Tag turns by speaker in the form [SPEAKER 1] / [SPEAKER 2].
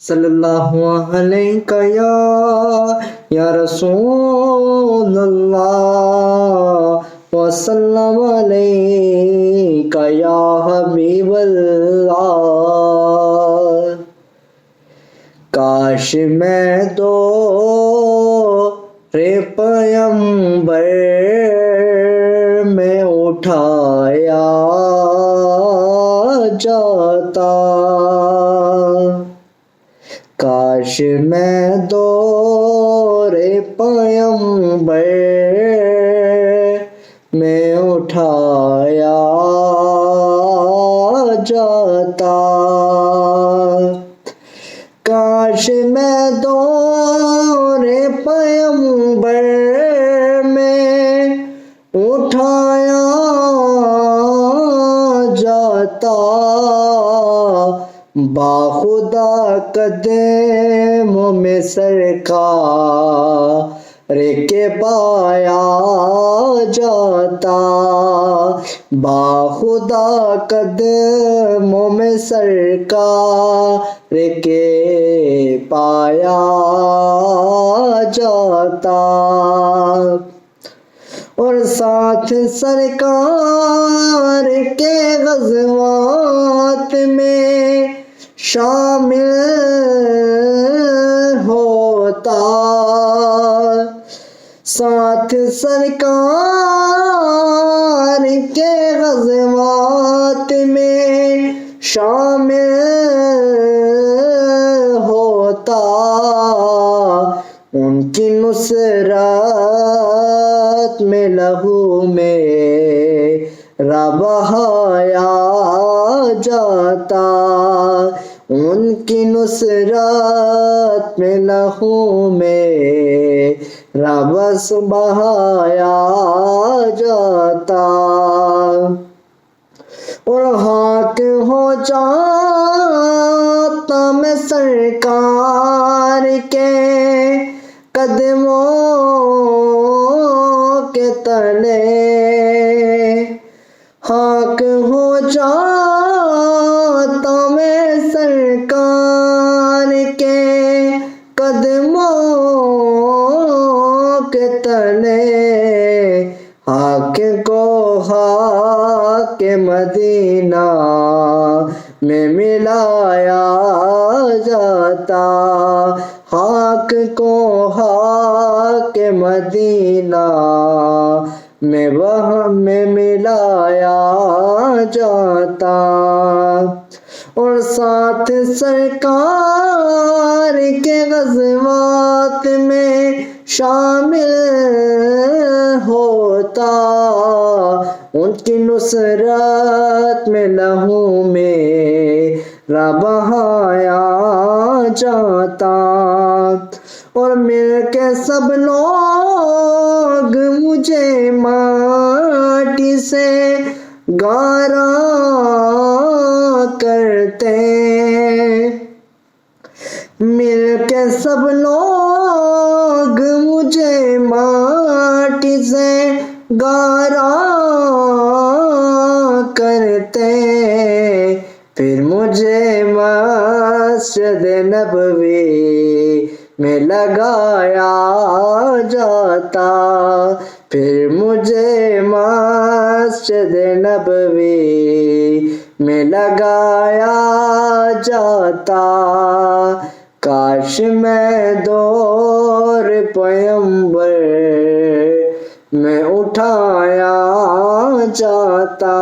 [SPEAKER 1] صلی اللہ علیہ یا رسول اللہ وسلم علیہ یا حبیب اللہ۔ کاش میں دور پیمبر میں اٹھایا جاتا، کاش میں دور پیمبر میں اٹھایا جاتا، کاش میں دور پیمبر میں اٹھایا جاتا، باخدا قدموں میں سرکار کے پایا جاتا، باخدا قدموں میں سرکار کے پایا جاتا، اور ساتھ سرکار کے غزوات میں شامل ہوتا، ساتھ سرکار کے غزوات میں شامل ہوتا، ان کی نصرت میں لہو میرا بہایا جاتا، ان کی نصرت میں لہو میرا بس بہایا جاتا، اور ہاتھ ہو جاتا میں سرکار کے قدموں کے تلے، خاک ہو جاتا میں سرکار کے قدموں کے تلے، خاک کو خاک مدینہ میں ملایا جاتا، خاک کو خاک مدینہ میں ملایا جاتا، اور ساتھ سرکار کے غزوات میں شامل ہوتا، ان کی نصرت میں لہو میرا بہایا جاتا، اور مل کے سب لوگ مجھے ماٹی سے گارا کرتے، مل کے سب لوگ مجھے ماٹی سے گارا کرتے، پھر مجھے مسجد نبوی میں لگایا جاتا، پھر مجھے مسجد نبوی میں لگایا جاتا، کاش میں دور پیمبر میں اٹھایا جاتا۔